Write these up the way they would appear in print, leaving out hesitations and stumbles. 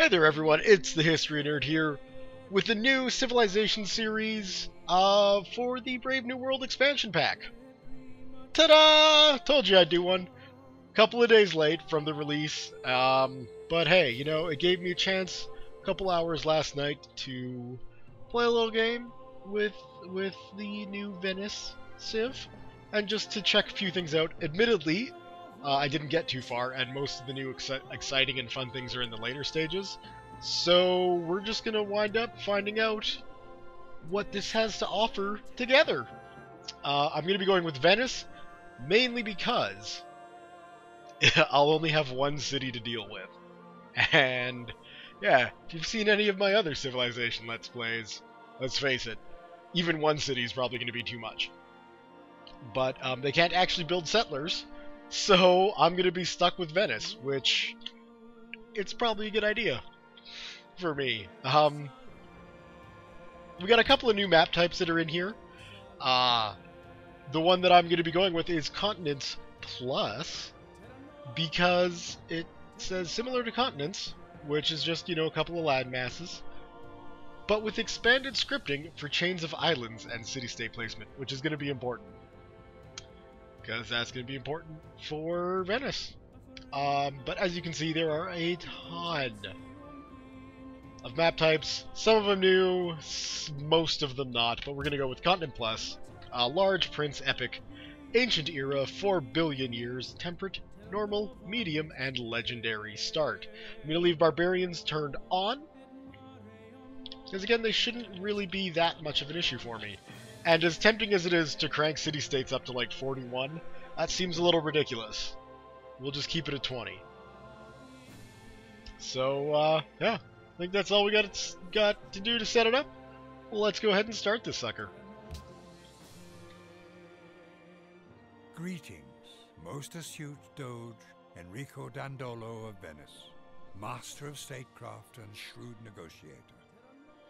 there everyone, it's the History Nerd here with the new Civilization series for the Brave New World expansion pack. Ta-da! Told you I'd do one. Couple of days late from the release, but hey, you know, it gave me a chance a couple hours last night to play a little game with the new Venice Civ, and just to check a few things out. Admittedly, I didn't get too far, and most of the new exciting and fun things are in the later stages. So we're just going to wind up finding out what this has to offer together. I'm going to be going with Venice, mainly because I'll only have one city to deal with. And yeah, if you've seen any of my other Civilization Let's Plays, let's face it, even one city is probably going to be too much. But they can't actually build settlers, so I'm going to be stuck with Venice, which it's probably a good idea for me. We got a couple of new map types that are in here. The one that I'm going to be going with is Continents Plus, because it says similar to Continents, which is just, you know, a couple of land masses, but with expanded scripting for chains of islands and city-state placement, which is going to be important, because that's going to be important for Venice. But as you can see, there are a ton of map types. Some of them new, most of them not, but we're going to go with Continent Plus. Large, Prince, Epic, Ancient Era, 4 billion years, Temperate, Normal, Medium, and Legendary start. I'm going to leave Barbarians turned on, because again, they shouldn't really be that much of an issue for me. And as tempting as it is to crank city-states up to like 41, that seems a little ridiculous. We'll just keep it at 20. So, yeah, I think that's all we got to do to set it up. Well, let's go ahead and start this sucker. Greetings, most astute Doge Enrico Dandolo of Venice, master of statecraft and shrewd negotiator.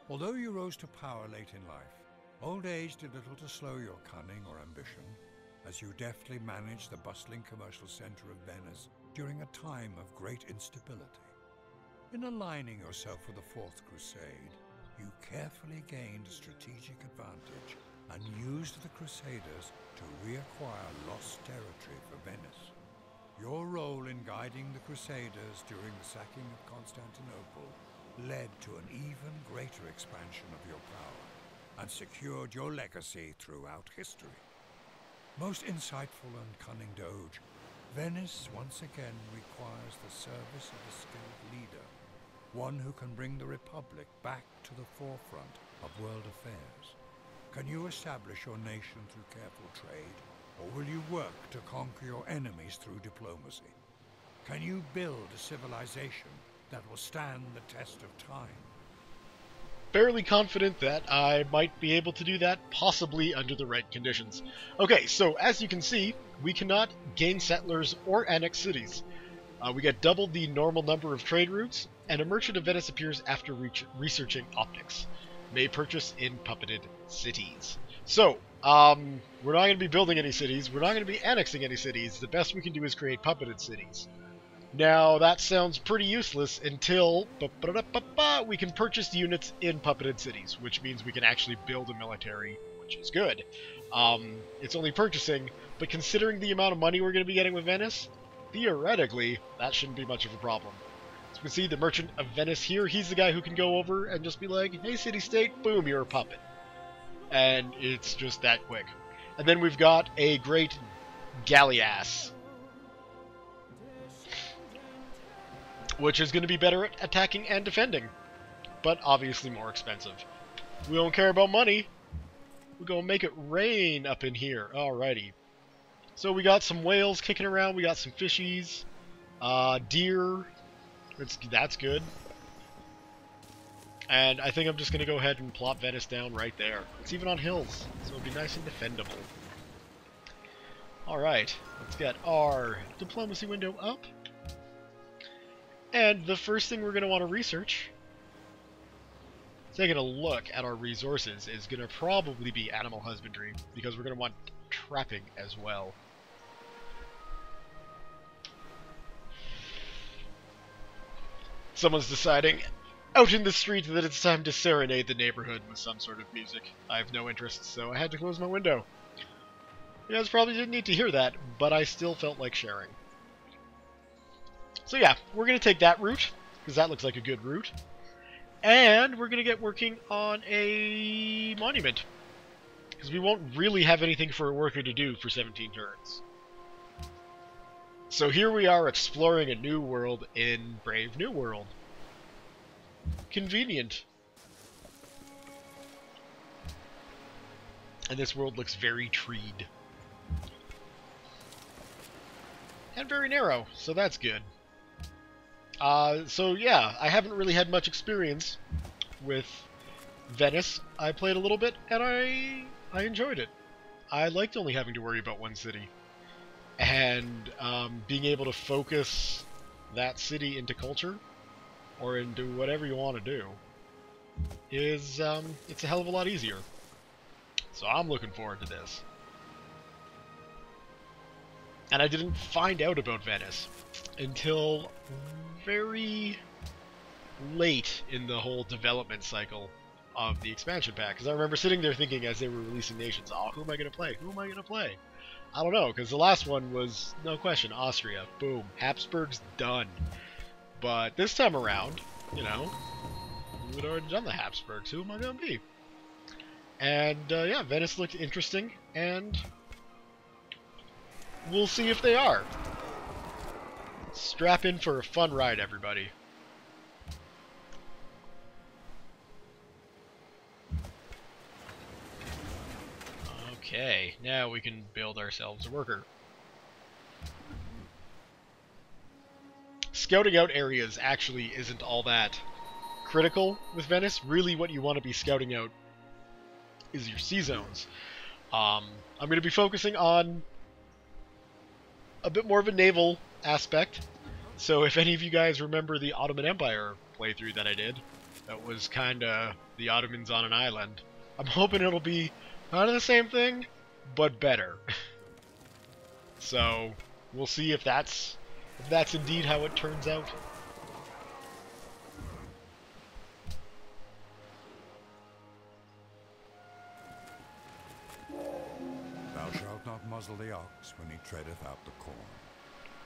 Although you rose to power late in life, old age did little to slow your cunning or ambition, as you deftly managed the bustling commercial center of Venice during a time of great instability. In aligning yourself with the Fourth Crusade, you carefully gained a strategic advantage and used the Crusaders to reacquire lost territory for Venice. Your role in guiding the Crusaders during the sacking of Constantinople led to an even greater expansion of your power and secured your legacy throughout history. Most insightful and cunning Doge, Venice once again requires the service of a skilled leader, one who can bring the Republic back to the forefront of world affairs. Can you establish your nation through careful trade, or will you work to conquer your enemies through diplomacy? Can you build a civilization that will stand the test of time? Fairly confident that I might be able to do that, possibly under the right conditions. Okay, so as you can see, we cannot gain settlers or annex cities. We get doubled the normal number of trade routes, and a merchant of Venice appears after researching optics. May purchase in puppeted cities. So, we're not going to be building any cities, we're not going to be annexing any cities. The best we can do is create puppeted cities. Now, that sounds pretty useless until we can purchase units in puppeted cities, which means we can actually build a military, which is good. It's only purchasing, but considering the amount of money we're going to be getting with Venice, theoretically, that shouldn't be much of a problem. As you can see, the Merchant of Venice here, he's the guy who can go over and just be like, hey, city-state, boom, you're a puppet. And it's just that quick. And then we've got a great galleass, which is going to be better at attacking and defending, but obviously more expensive. We don't care about money. We're going to make it rain up in here. Alrighty. So we got some whales kicking around. We got some fishies. Deer. That's good. And I think I'm just going to go ahead and plop Venice down right there. It's even on hills, so it'll be nice and defendable. Alright. Let's get our diplomacy window up. And the first thing we're going to want to research, taking a look at our resources, is going to probably be animal husbandry, because we're going to want trapping as well. Someone's deciding out in the street that it's time to serenade the neighborhood with some sort of music. I have no interest, so I had to close my window. You guys probably didn't need to hear that, but I still felt like sharing. So yeah, we're going to take that route, because that looks like a good route. And we're going to get working on a monument. Because we won't really have anything for a worker to do for 17 turns. So here we are exploring a new world in Brave New World. Convenient. And this world looks very treed. And very narrow, so that's good. So yeah, I haven't really had much experience with Venice. I played a little bit, and I enjoyed it. I liked only having to worry about one city. And being able to focus that city into culture, or into whatever you want to do, is, it's a hell of a lot easier. So I'm looking forward to this. And I didn't find out about Venice until very late in the whole development cycle of the expansion pack. Because I remember sitting there thinking as they were releasing nations, oh, who am I going to play? Who am I going to play? I don't know, because the last one was, no question, Austria. Boom. Habsburg's done. But this time around, you know, we had already done the Habsburgs. Who am I going to be? And, yeah, Venice looked interesting, and we'll see if they are. Strap in for a fun ride, everybody. Okay, now we can build ourselves a worker. Scouting out areas actually isn't all that critical with Venice. Really what you want to be scouting out is your C-zones. I'm going to be focusing on a bit more of a naval aspect. So if any of you guys remember the Ottoman Empire playthrough that I did, that was kind of the Ottomans on an island, I'm hoping it'll be kind of the same thing, but better. So we'll see if that's indeed how it turns out. Thou shalt not muzzle the ox when he treadeth out the corn.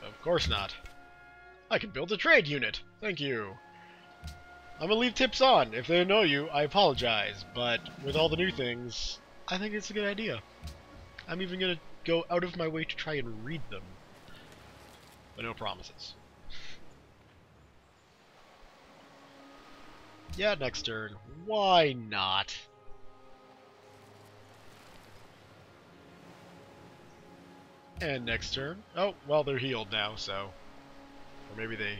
Of course not. I can build a trade unit. Thank you. I'm gonna leave tips on. If they annoy you, I apologize. But with all the new things, I think it's a good idea. I'm even gonna go out of my way to try and read them. But no promises. Yeah, next turn. Why not? And next turn. Oh, well, they're healed now, so... Or maybe they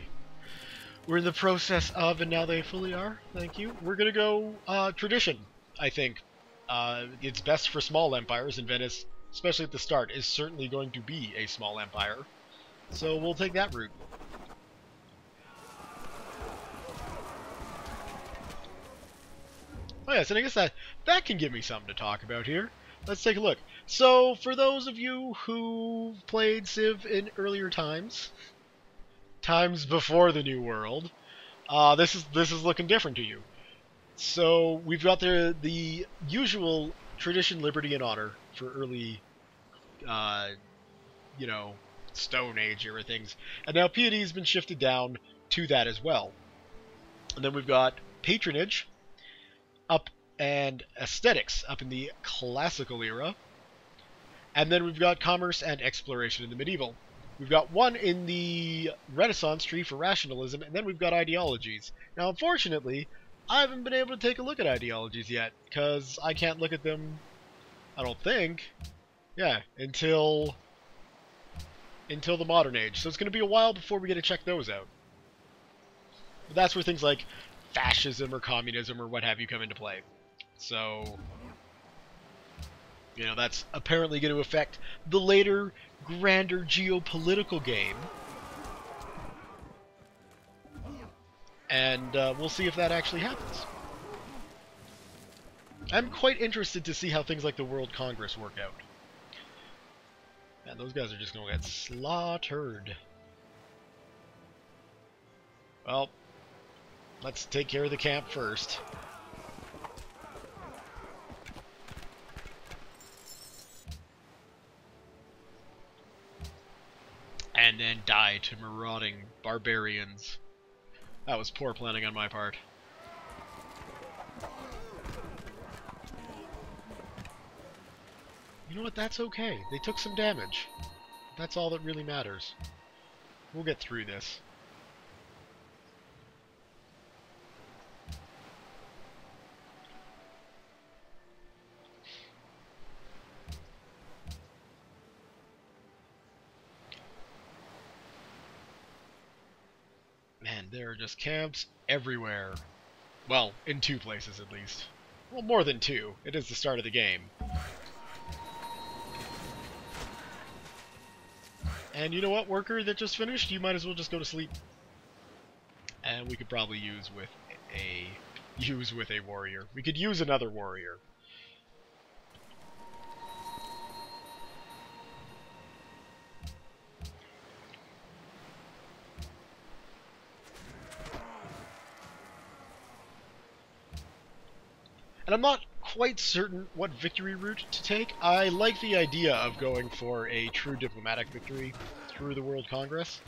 were in the process of, and now they fully are. Thank you. We're gonna go tradition, I think. It's best for small empires, and Venice, especially at the start, is certainly going to be a small empire. So we'll take that route. Oh yes, and I guess that can give me something to talk about here. Let's take a look. So, for those of you who played Civ in earlier times before the New World, this is looking different to you. So we've got the usual tradition, liberty, and honor for early, you know, Stone Age era things, and now piety has been shifted down to that as well. And then we've got patronage up and aesthetics up in the classical era, and then we've got commerce and exploration in the medieval. We've got one in the Renaissance tree for rationalism, and then we've got ideologies. Now, unfortunately, I haven't been able to take a look at ideologies yet, because I can't look at them, I don't think, yeah, until the modern age. So it's going to be a while before we get to check those out. But that's where things like fascism or communism or what have you come into play. So, you know, that's apparently going to affect the later, grander geopolitical game. And we'll see if that actually happens. I'm quite interested to see how things like the World Congress work out. Man, those guys are just going to get slaughtered. Well, let's take care of the camp first. And then die to marauding barbarians. That was poor planning on my part. You know what? That's okay. They took some damage. That's all that really matters. We'll get through this. Man, there are just camps everywhere. Well, in 2 places at least. Well, more than 2. It is the start of the game. And you know what, worker that just finished? You might as well just go to sleep. And we could probably use with a warrior. We could use another warrior. And I'm not quite certain what victory route to take. I like the idea of going for a true diplomatic victory through the World Congress,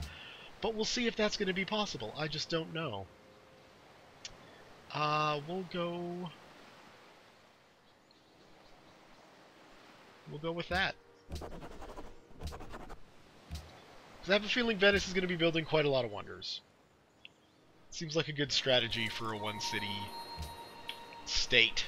but we'll see if that's going to be possible. I just don't know. We'll go with that. 'Cause I have a feeling Venice is going to be building quite a lot of wonders. Seems like a good strategy for a one-city state.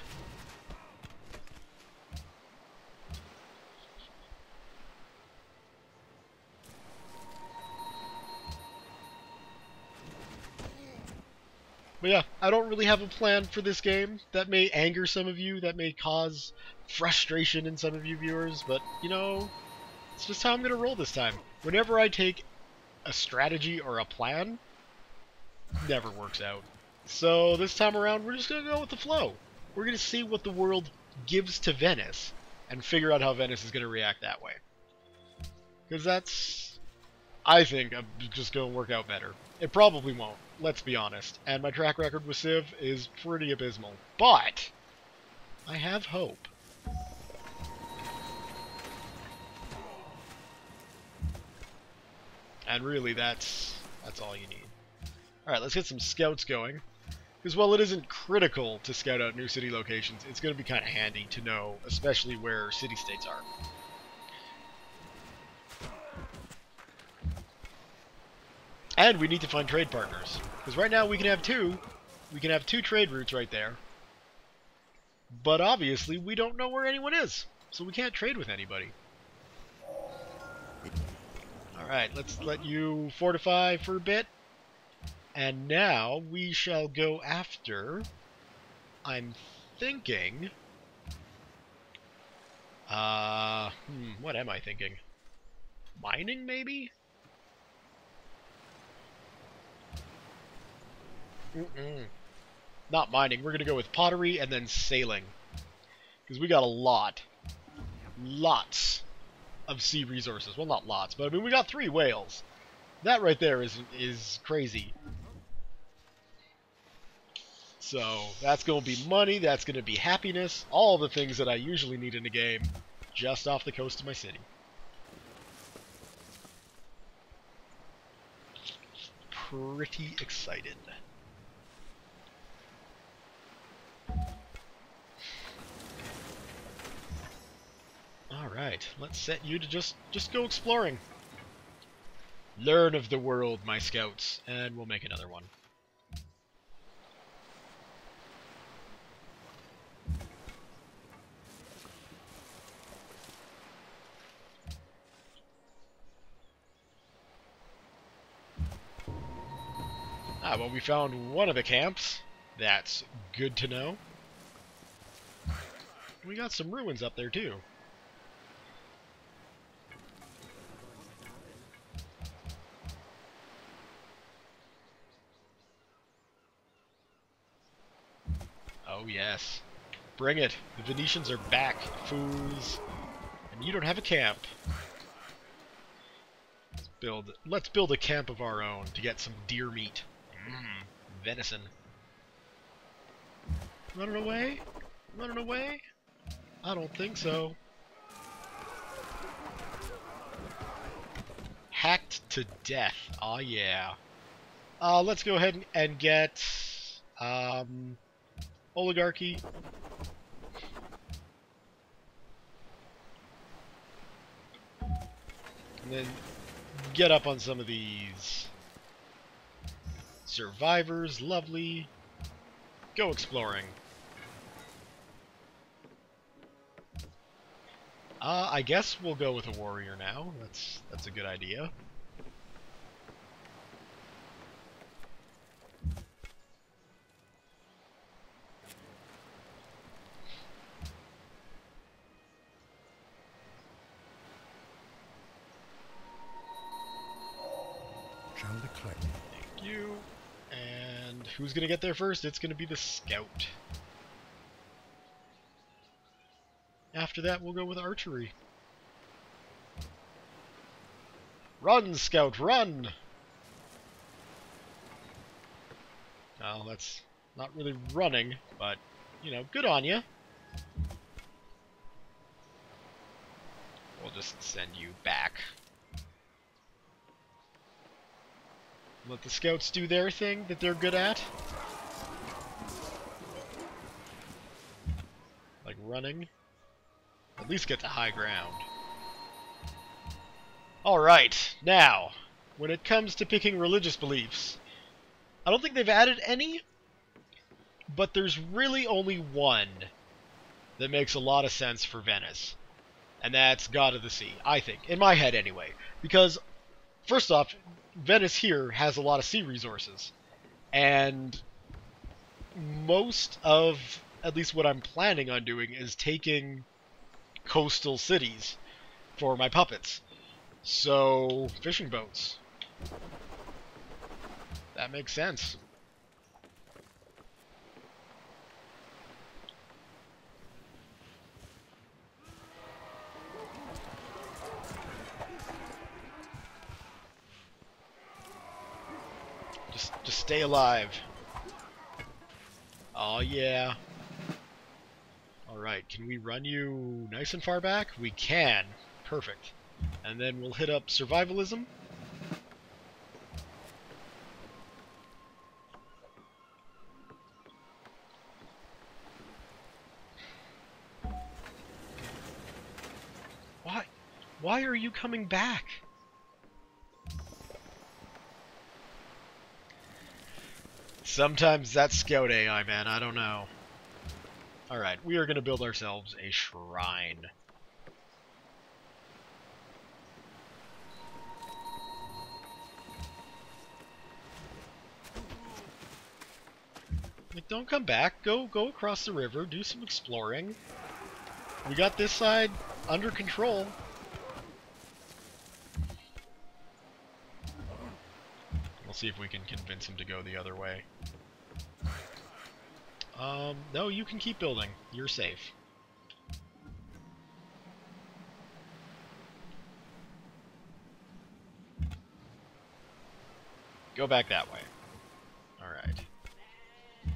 But yeah, I don't really have a plan for this game. That may anger some of you, that may cause frustration in some of you viewers, but, you know, it's just how I'm going to roll this time. Whenever I take a strategy or a plan, it never works out. So this time around, we're just going to go with the flow. We're going to see what the world gives to Venice, and figure out how Venice is going to react that way. Because that's, I think, just going to work out better. It probably won't, let's be honest. And my track record with Civ is pretty abysmal. But I have hope. And really, that's all you need. Alright, let's get some scouts going. Because while it isn't critical to scout out new city locations, it's going to be kind of handy to know, especially where city-states are. And we need to find trade partners. Because right now we can have 2. We can have 2 trade routes right there. But obviously we don't know where anyone is. So we can't trade with anybody. Alright, let's let you fortify for a bit. And now we shall go after, I'm thinking, what am I thinking? Mining, maybe? Not mining, we're going to go with pottery and then sailing. Because we got lots of sea resources. Well, not lots, but I mean, we got 3 whales. That right there is crazy. So, that's going to be money, that's going to be happiness, all the things that I usually need in a game, just off the coast of my city. Pretty excited. Alright, let's set you to just go exploring. Learn of the world, my scouts, and we'll make another one. Well, we found one of the camps. That's good to know. We got some ruins up there, too. Oh, yes. Bring it. The Venetians are back, fools. And you don't have a camp. Let's build a camp of our own to get some deer meat. Venison. Running away? Running away? I don't think so. Hacked to death. Aw, yeah. Let's go ahead and get oligarchy. And then get up on some of these survivors. Lovely. Go exploring. I guess we'll go with a warrior now. That's a good idea. Thank you. And who's gonna get there first? It's gonna be the scout. After that, we'll go with archery. Run, scout, run! Well, that's not really running, but, you know, good on you. We'll just send you back. Let the scouts do their thing that they're good at. Like running. At least get to high ground. Alright, now, when it comes to picking religious beliefs, I don't think they've added any, but there's really only one that makes a lot of sense for Venice. And that's God of the Sea, I think. In my head, anyway. Because, first off, Venice here has a lot of sea resources. And most of, at least what I'm planning on doing, is taking coastal cities for my puppets. So, fishing boats. That makes sense. Just stay alive. Oh yeah. Alright, can we run you nice and far back? We can. Perfect. And then we'll hit up survivalism. Why are you coming back? Sometimes that's scout AI, man. I don't know. Alright, we are going to build ourselves a shrine. Like, don't come back. Go across the river. Do some exploring. We got this side under control. We'll see if we can convince him to go the other way. No, you can keep building. You're safe. Go back that way. Alright.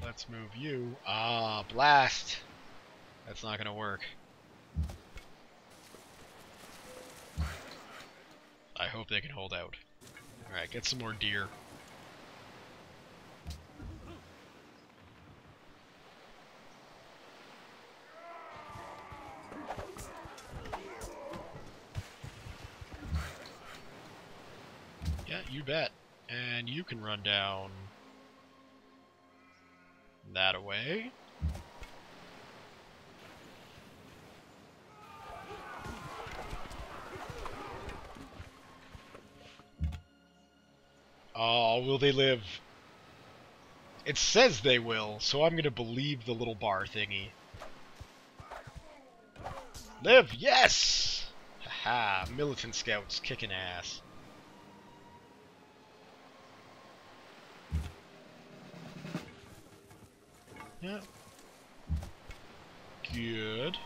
Let's move you. Ah, blast! That's not gonna work. I hope they can hold out. Alright, get some more deer. Yeah, you bet. And you can run down that away. Oh, will they live? It says they will, so I'm gonna believe the little bar thingy. Live! Yes! Haha, militant scouts kicking ass. Yeah. Good.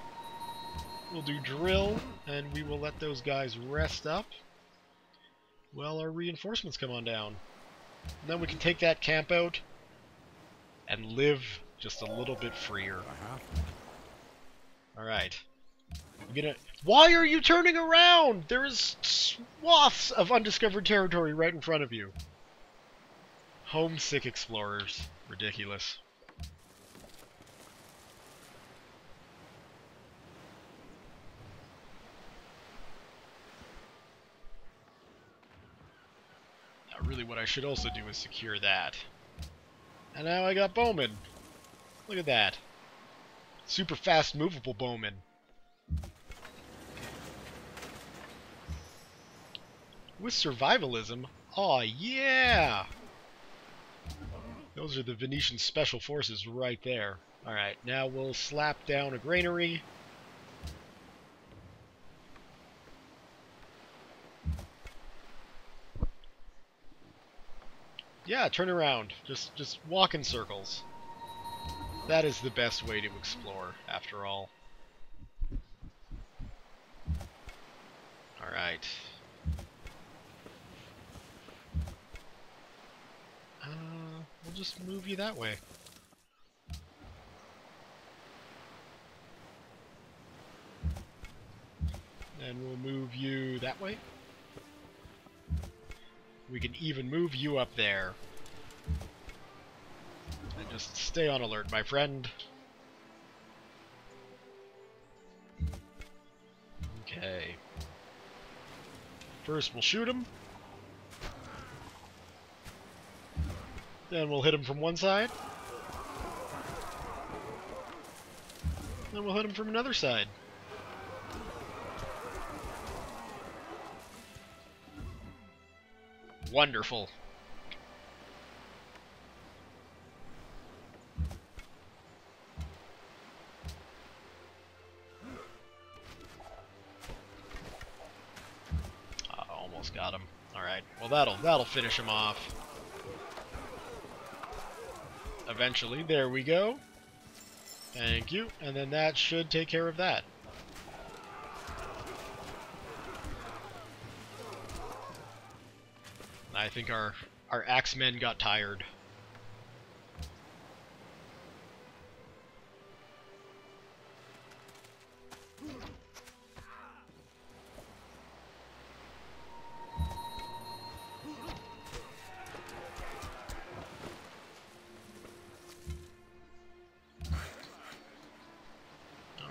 We'll do drill, and we will let those guys rest up. Well, our reinforcements come on down. And then we can take that camp out and live just a little bit freer. Uh-huh. Alright. Why are you turning around? There is swaths of undiscovered territory right in front of you. Homesick explorers. Ridiculous. Now, really what I should also do is secure that. And now I got bowmen. Look at that. Super fast movable bowmen. With survivalism? Aw, yeah! Those are the Venetian special forces right there. Alright, now we'll slap down a granary. Yeah, turn around. Just walk in circles. That is the best way to explore, after all. Alright. We'll just move you that way. And we'll move you that way. We can even move you up there. And just stay on alert, my friend. Okay. First, we'll shoot him. Then we'll hit him from one side. Then we'll hit him from another side. Wonderful. Almost got him. Alright, well that'll finish him off. Eventually, there we go. Thank you. And then that should take care of that. I think our axemen got tired.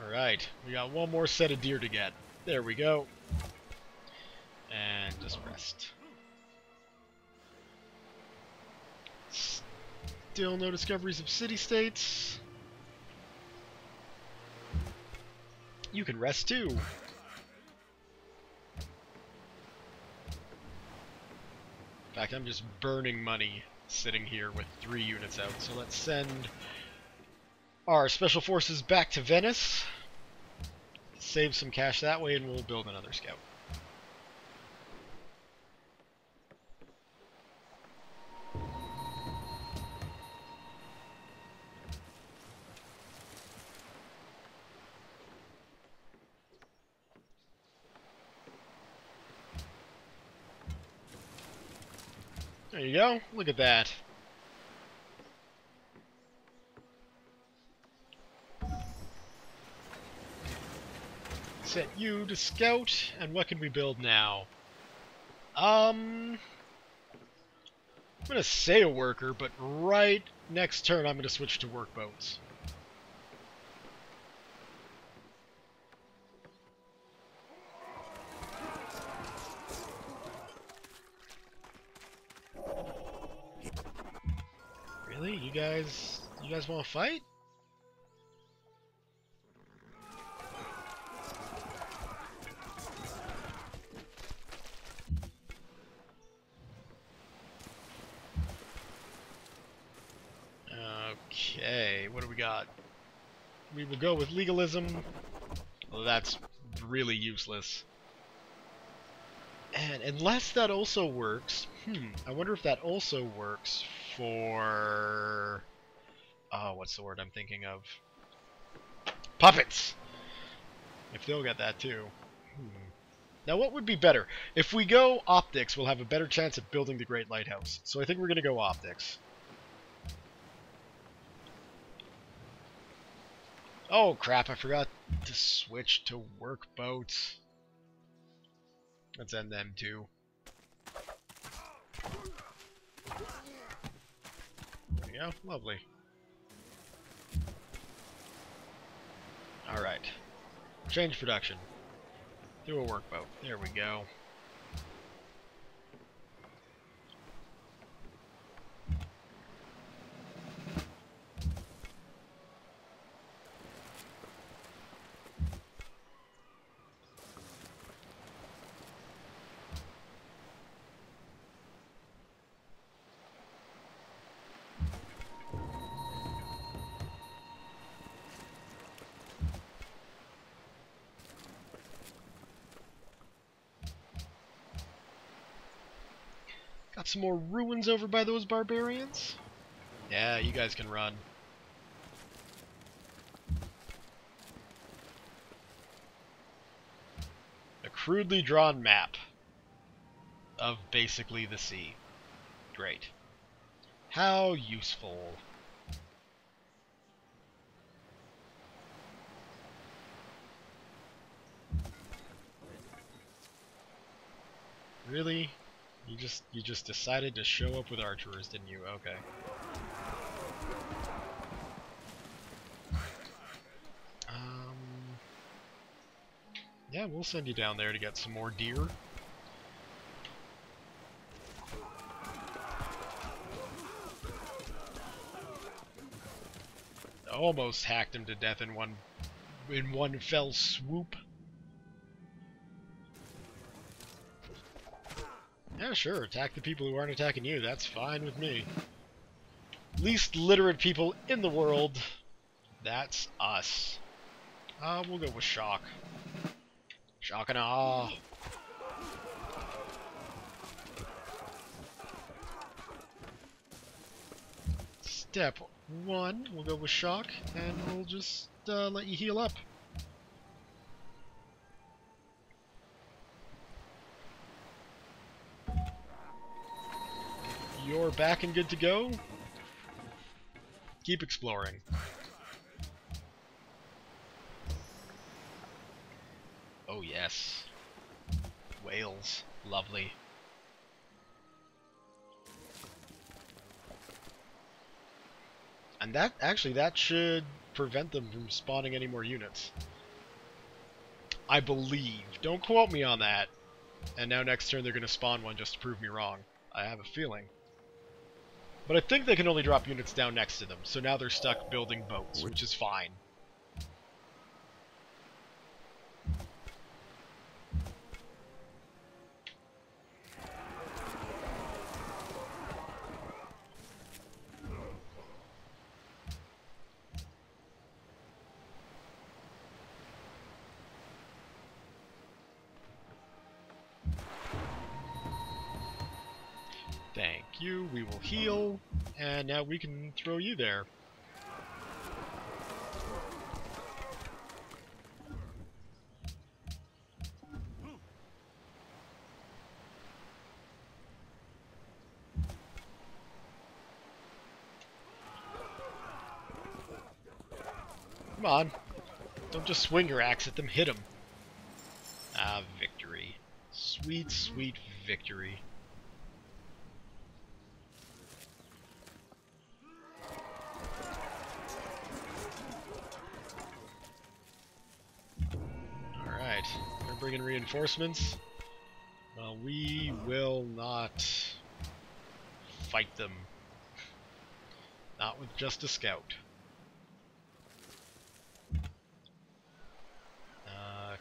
Alright, we got one more set of deer to get. There we go. And just rest. Still no discoveries of city-states. You can rest too. In fact, I'm just burning money sitting here with 3 units out. So let's send our special forces back to Venice. Save some cash that way and we'll build another scout. There you go. Look at that. Set you to scout, and what can we build now? I'm gonna say a worker, but right next turn I'm gonna switch to workboats. Really? You guys want to fight? Okay, what do we got? We will go with legalism. Well, that's really useless. And unless that also works, I wonder if that also works for... Oh, what's the word I'm thinking of? Puppets! If they'll get that too. Now what would be better? If we go optics, we'll have a better chance at building the Great Lighthouse. So I think we're going to go optics. Oh crap, I forgot to switch to workboats. Let's end them too. There we go, lovely. Alright. Change production. Do a workboat. There we go. Got some more ruins over by those barbarians? Yeah, you guys can run. A crudely drawn map of basically the sea. Great. How useful. Really? You just decided to show up with archers, didn't you? Okay. Yeah, we'll send you down there to get some more deer. Almost hacked him to death in one fell swoop. Yeah, sure, attack the people who aren't attacking you. That's fine with me. Least literate people in the world. That's us. We'll go with shock. Shock and awe. Step 1, we'll go with shock, and we'll just let you heal up. You're back and good to go. Keep exploring. Oh yes. Whales. Lovely. And that should prevent them from spawning any more units. I believe. Don't quote me on that. And now next turn they're going to spawn one just to prove me wrong. I have a feeling. But I think they can only drop units down next to them, so now they're stuck building boats, which is fine. Thank you, we will heal, and now we can throw you there. Come on. Don't just swing your axe at them, hit them. Ah, victory. Sweet, sweet victory. Alright, they're bringing reinforcements. Well, we will not fight them. Not with just a scout.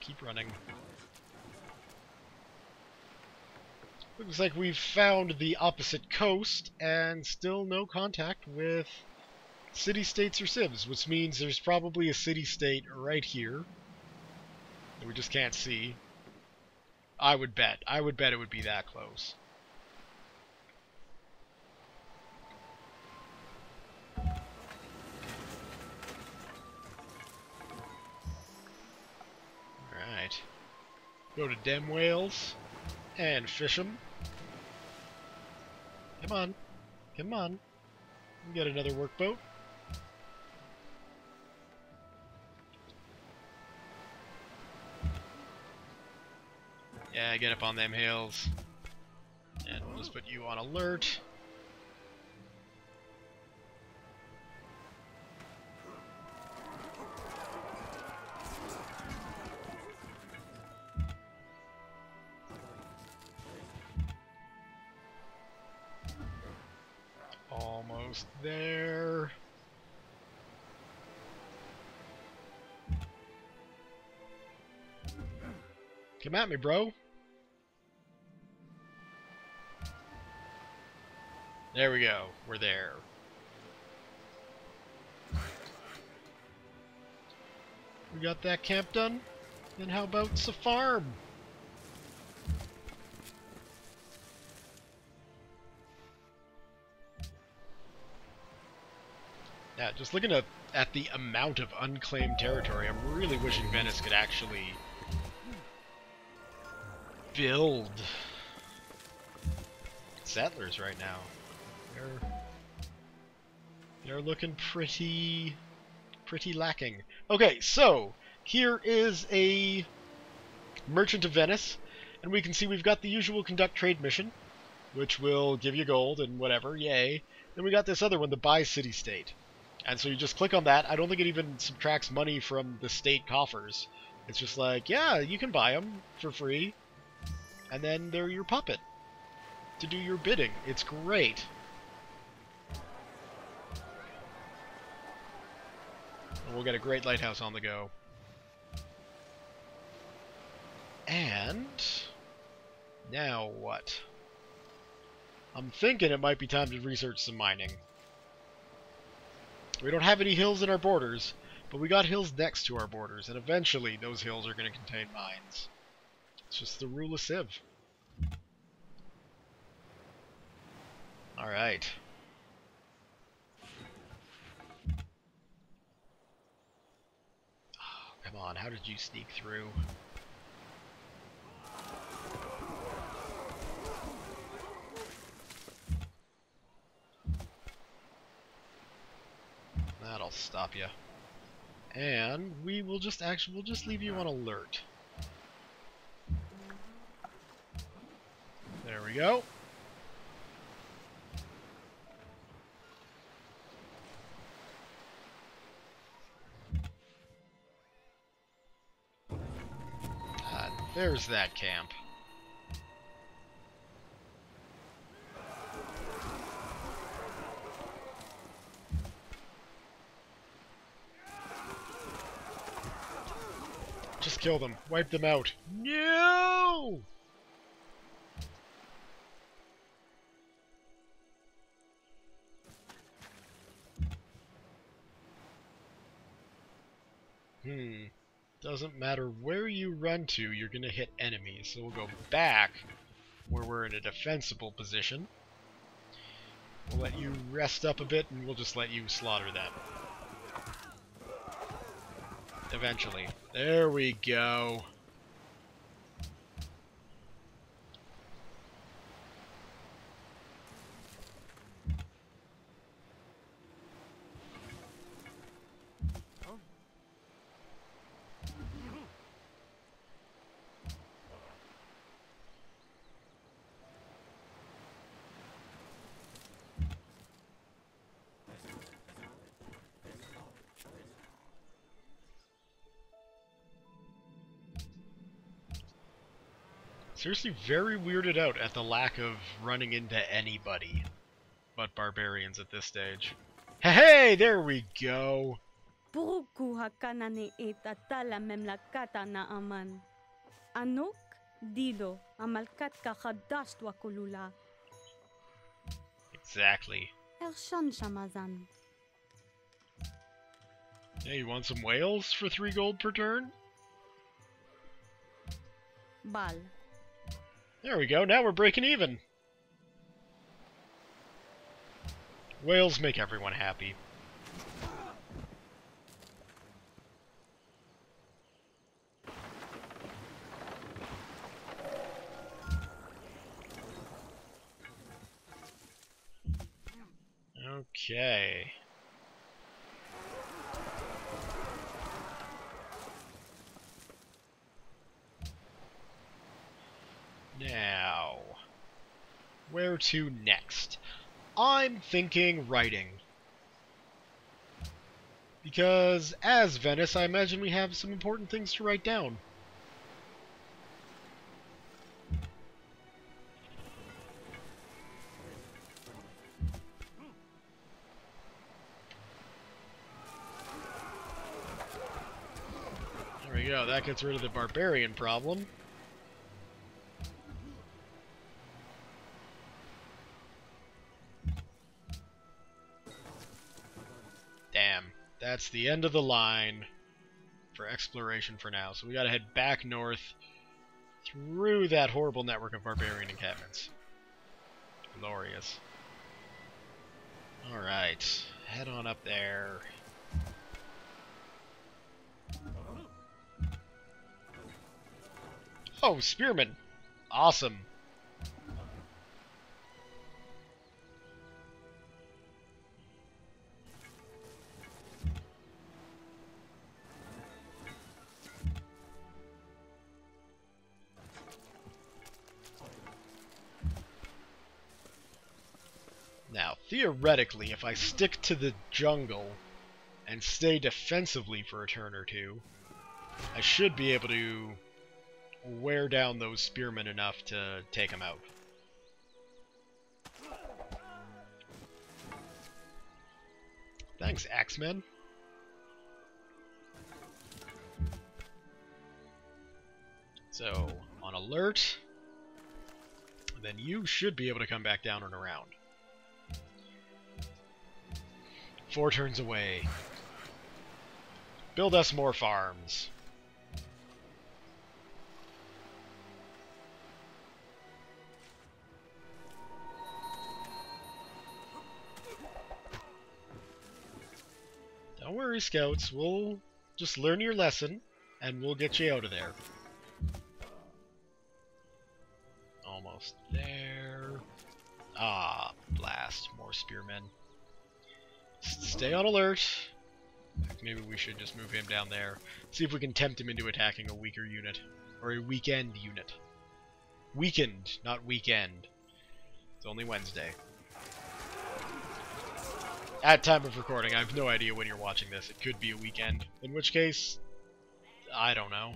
Keep running. Looks like we've found the opposite coast and still no contact with city-states or civs, which means there's probably a city-state right here that we just can't see. I would bet it would be that close. Alright. Go to dem whales and fish them. Come on. Come on. We get another workboat. Yeah, get up on them hills. And we'll just put you on alert. Almost there. Come at me, bro. There we go. We're there. We got that camp done. Then how about the farm? Yeah, just looking at the amount of unclaimed territory, I'm really wishing Venice could actually build settlers right now. They're looking pretty lacking. Okay, so here is a merchant of Venice, and we can see we've got the usual conduct trade mission, which will give you gold and whatever, yay. Then we got this other one, the buy city-state. And so you just click on that. I don't think it even subtracts money from the state coffers. It's just like, yeah, you can buy them for free. And then they're your puppet to do your bidding. It's great. And we'll get a great lighthouse on the go. And now what? I'm thinking it might be time to research some mining. We don't have any hills in our borders, but we got hills next to our borders, and eventually those hills are going to contain mines. It's just the rule of Civ. Alright. Oh, come on, how did you sneak through? That'll stop you. And we will just we'll just leave you on alert. There we go. There's that camp. Just kill them. Wipe them out. No! Doesn't matter where you run to, you're gonna hit enemies. So we'll go back where we're in a defensible position. We'll let you rest up a bit and we'll just let you slaughter them. Eventually. There we go. Seriously, very weirded out at the lack of running into anybody but barbarians at this stage. Hey, there we go! Purukuha ka na ni itatala memlakata na aman. Anok dido amalkat ka kadast wakulula. Exactly. Ershan shamazan. Hey, you want some whales for 3 gold per turn? Bal. There we go, now we're breaking even. Whales make everyone happy. Okay. Now, where to next? I'm thinking writing. Because, as Venice, I imagine we have some important things to write down. There we go, that gets rid of the barbarian problem. Damn, that's the end of the line for exploration for now. So we gotta head back north through that horrible network of barbarian encampments. Glorious. Alright, head on up there. Oh, spearmen! Awesome. Now, theoretically, if I stick to the jungle and stay defensively for a turn or two, I should be able to wear down those spearmen enough to take them out. Thanks, Axemen. So, on alert, then you should be able to come back down and around. 4 turns away. Build us more farms. Don't worry, scouts. We'll just learn your lesson, and we'll get you out of there. Almost there. Ah, blast. More spearmen. Stay on alert. Maybe we should just move him down there. See if we can tempt him into attacking a weaker unit. Or a weekend unit. Weakened, not weekend. It's only Wednesday. At time of recording, I have no idea when you're watching this. It could be a weekend. In which case, I don't know.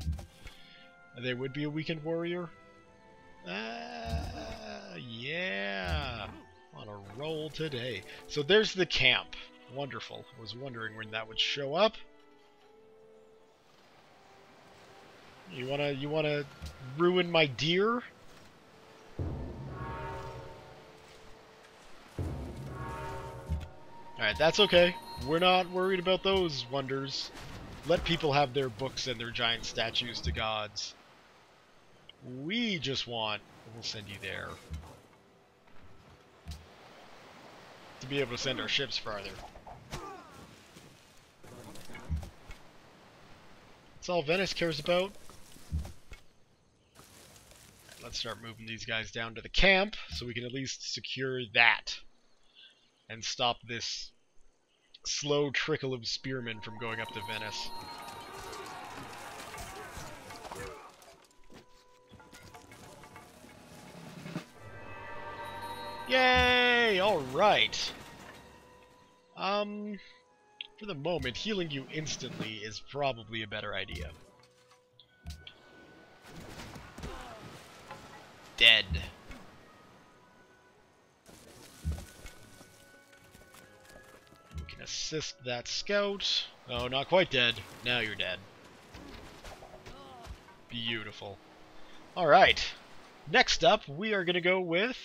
They would be a weekend warrior? Yeah. On a roll today. So there's the camp. Wonderful. I was wondering when that would show up. You wanna ruin my deer? Alright, that's okay. We're not worried about those wonders. Let people have their books and their giant statues to gods. We just want... We'll send you there. To be able to send our ships farther. That's all Venice cares about. Right, let's start moving these guys down to the camp so we can at least secure that. And stop this slow trickle of spearmen from going up to Venice. Yay! Alright. For the moment, healing you instantly is probably a better idea. Dead. We can assist that scout. Oh, not quite dead. Now you're dead. Beautiful. Alright. Next up, we are going to go with...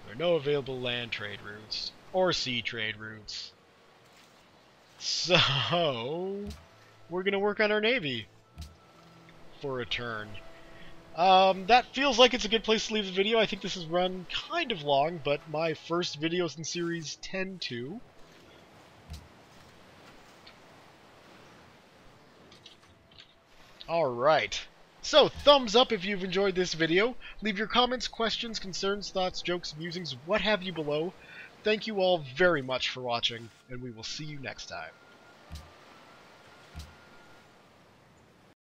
There are no available land trade routes. Or sea trade routes. So... we're going to work on our navy. For a turn. That feels like it's a good place to leave the video. I think this has run kind of long, but my first videos in series tend to. Alright. So, thumbs up if you've enjoyed this video. Leave your comments, questions, concerns, thoughts, jokes, musings, what have you below. Thank you all very much for watching, and we will see you next time.